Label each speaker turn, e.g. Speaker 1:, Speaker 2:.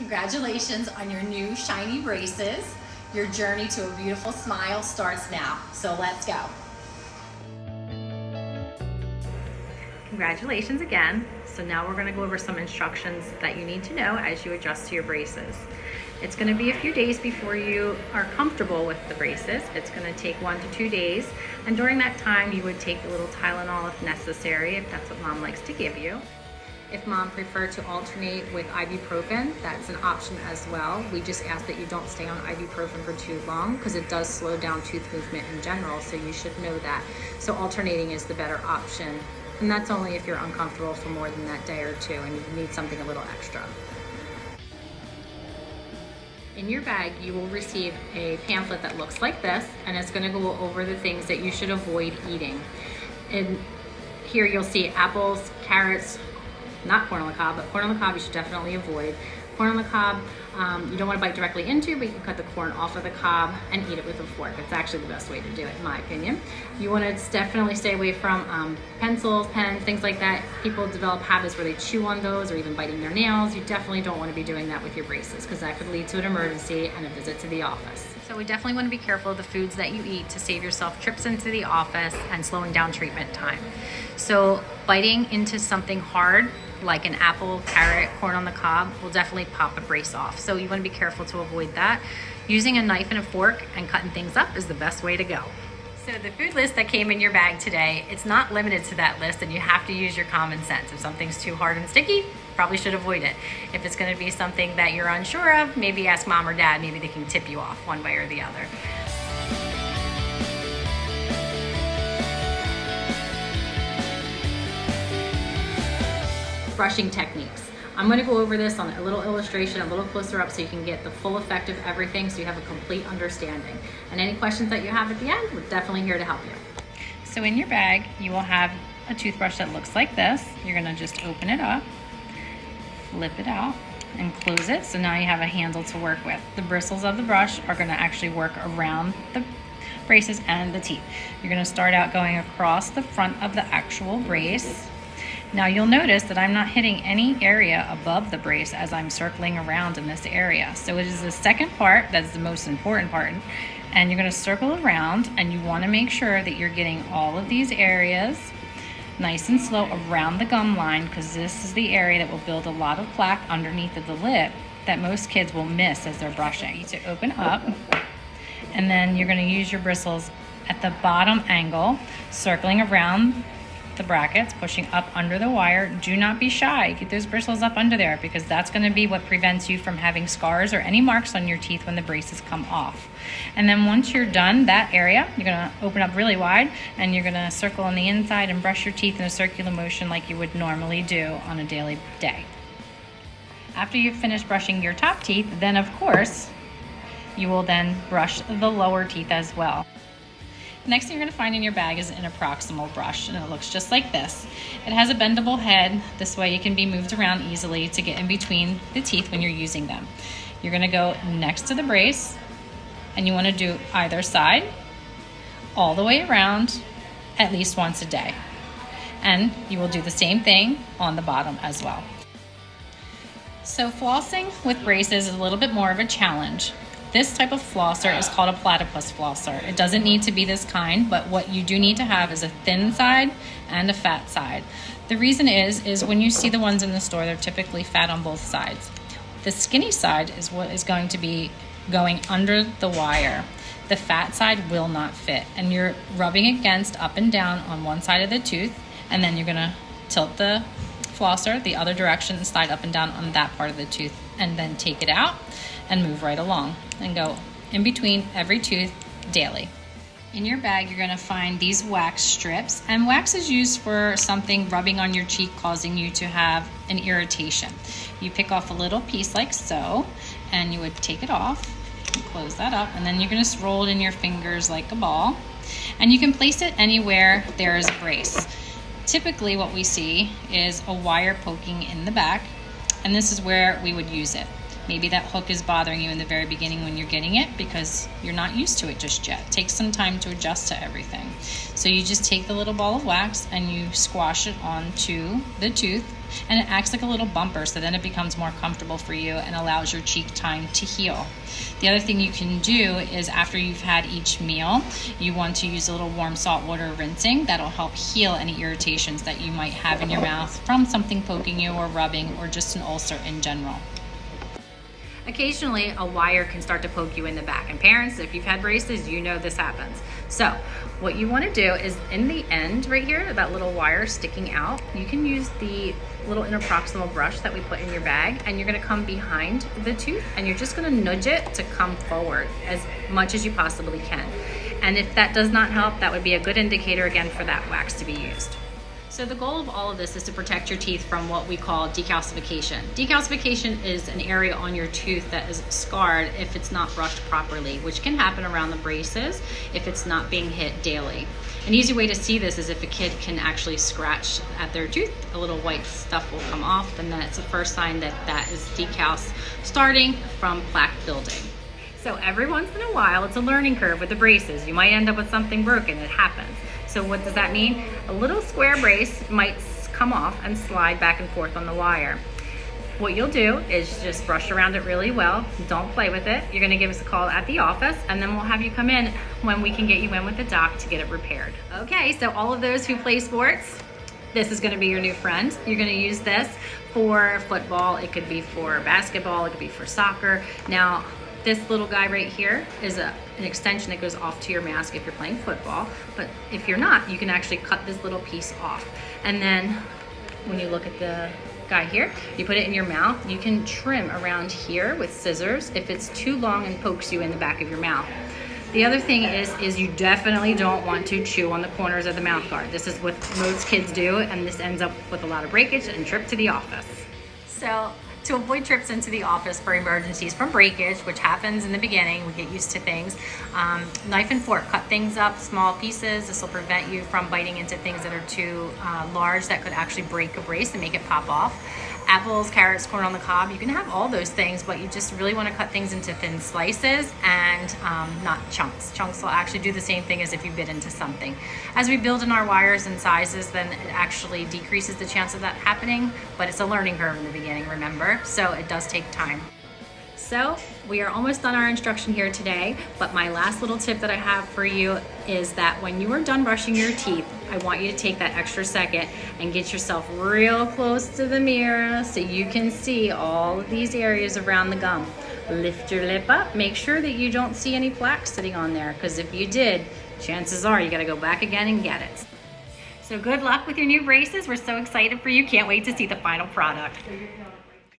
Speaker 1: Congratulations on your new shiny braces. Your journey to a beautiful smile starts now, so let's go. Congratulations again. So now we're going to go over some instructions that you need to know as you adjust to your braces. It's going to be a few days before you are comfortable with the braces. It's going to take 1 to 2 days, and during that time you would take a little Tylenol if necessary, if that's what mom likes to give you. If mom preferred to alternate with ibuprofen, that's an option as well. We just ask that you don't stay on ibuprofen for too long because it does slow down tooth movement in general, so you should know that. So alternating is the better option, and that's only if you're uncomfortable for more than that day or two and you need something a little extra. In your bag, you will receive a pamphlet that looks like this, and it's going to go over the things that you should avoid eating. And here you'll see apples, carrots, not corn on the cob, but corn on the cob you should definitely avoid. Corn on the cob, you don't want to bite directly into, but you can cut the corn off of the cob and eat it with a fork. It's actually the best way to do it, in my opinion. You want to definitely stay away from pencils, pens, things like that. People develop habits where they chew on those or even biting their nails. You definitely don't want to be doing that with your braces because that could lead to an emergency and a visit to the office. So we definitely want to be careful of the foods that you eat to save yourself trips into the office and slowing down treatment time. So biting into something hard, like an apple, carrot, corn on the cob, will definitely pop a brace off. So you want to be careful to avoid that. Using a knife and a fork and cutting things up is the best way to go. So the food list that came in your bag today, it's not limited to that list, and you have to use your common sense. If something's too hard and sticky, probably should avoid it. If it's going to be something that you're unsure of, maybe ask mom or dad. Maybe they can tip you off one way or the other. Brushing techniques. I'm going to go over this on a little illustration, a little closer up, so you can get the full effect of everything, so you have a complete understanding. And any questions that you have at the end, we're definitely here to help you. So in your bag, you will have a toothbrush that looks like this. You're going to just open it up, flip it out, and close it. So now you have a handle to work with. The bristles of the brush are going to actually work around the braces and the teeth. You're going to start out going across the front of the actual brace. Now you'll notice that I'm not hitting any area above the brace as I'm circling around in this area. So it is the second part that's the most important part. And you're going to circle around, and you want to make sure that you're getting all of these areas nice and slow around the gum line, because this is the area that will build a lot of plaque underneath of the lip that most kids will miss as they're brushing. You need to open up, and then you're going to use your bristles at the bottom angle, circling around the brackets, pushing up under the wire. Do not be shy. Get those bristles up under there, because that's going to be what prevents you from having scars or any marks on your teeth when the braces come off. And then once you're done that area, you're going to open up really wide, and you're going to circle on the inside and brush your teeth in a circular motion like you would normally do on a daily day. After you've finished brushing your top teeth, then of course you will then brush the lower teeth as well. Next thing you're going to find in your bag is an proximal brush, and it looks just like this. It has a bendable head. This way it can be moved around easily to get in between the teeth when you're using them. You're going to go next to the brace, and you want to do either side all the way around at least once a day. And you will do the same thing on the bottom as well. So flossing with braces is a little bit more of a challenge. This type of flosser is called a platypus flosser. It doesn't need to be this kind, but what you do need to have is a thin side and a fat side. The reason is when you see the ones in the store, they're typically fat on both sides. The skinny side is what is going to be going under the wire. The fat side will not fit, and you're rubbing against up and down on one side of the tooth, and then you're gonna tilt the flosser the other direction and slide up and down on that part of the tooth, and then take it out and move right along and go in between every tooth daily. In your bag, you're going to find these wax strips, and wax is used for something rubbing on your cheek causing you to have an irritation. You pick off a little piece like so, and you would take it off and close that up, and then you're going to roll it in your fingers like a ball, and you can place it anywhere there is a brace. Typically what we see is a wire poking in the back, and this is where we would use it. Maybe that hook is bothering you in the very beginning when you're getting it because you're not used to it just yet. It takes some time to adjust to everything. So you just take the little ball of wax and you squash it onto the tooth and it acts like a little bumper, so then it becomes more comfortable for you and allows your cheek time to heal. The other thing you can do is after you've had each meal, you want to use a little warm salt water rinsing. That'll help heal any irritations that you might have in your mouth from something poking you or rubbing or just an ulcer in general. Occasionally, a wire can start to poke you in the back. And parents, if you've had braces, you know this happens. So what you want to do is in the end right here, that little wire sticking out, you can use the little interproximal brush that we put in your bag, and you're going to come behind the tooth and you're just going to nudge it to come forward as much as you possibly can. And if that does not help, that would be a good indicator again for that wax to be used. So the goal of all of this is to protect your teeth from what we call decalcification. Decalcification is an area on your tooth that is scarred if it's not brushed properly, which can happen around the braces if it's not being hit daily. An easy way to see this is if a kid can actually scratch at their tooth, a little white stuff will come off, and that's the first sign that that is decalc starting from plaque building. So every once in a while, it's a learning curve with the braces. You might end up with something broken, it happens. So what does that mean? A little square brace might come off and slide back and forth on the wire. What you'll do is just brush around it really well. Don't play with it. You're gonna give us a call at the office, and then we'll have you come in when we can get you in with the doc to get it repaired. Okay, so all of those who play sports, this is gonna be your new friend. You're gonna use this for football. It could be for basketball. It could be for soccer. Now, this little guy right here is an extension that goes off to your mask if you're playing football, but if you're not, you can actually cut this little piece off. And then when you look at the guy here, you put it in your mouth. You can trim around here with scissors if it's too long and pokes you in the back of your mouth. The other thing is you definitely don't want to chew on the corners of the mouth guard. This is what most kids do, and this ends up with a lot of breakage and trip to the office. So to avoid trips into the office for emergencies from breakage, which happens in the beginning, we get used to things. Knife and fork, cut things up, small pieces. This will prevent you from biting into things that are too large that could actually break a brace and make it pop off. Apples, carrots, corn on the cob, you can have all those things, but you just really want to cut things into thin slices and not chunks. Chunks will actually do the same thing as if you bit into something. As we build in our wires and sizes, then it actually decreases the chance of that happening, but it's a learning curve in the beginning, remember? So it does take time. So we are almost done our instruction here today, but my last little tip that I have for you is that when you are done brushing your teeth, I want you to take that extra second and get yourself real close to the mirror so you can see all of these areas around the gum. Lift your lip up, make sure that you don't see any plaque sitting on there, because if you did, chances are you gotta go back again and get it. So good luck with your new braces. We're so excited for you. Can't wait to see the final product.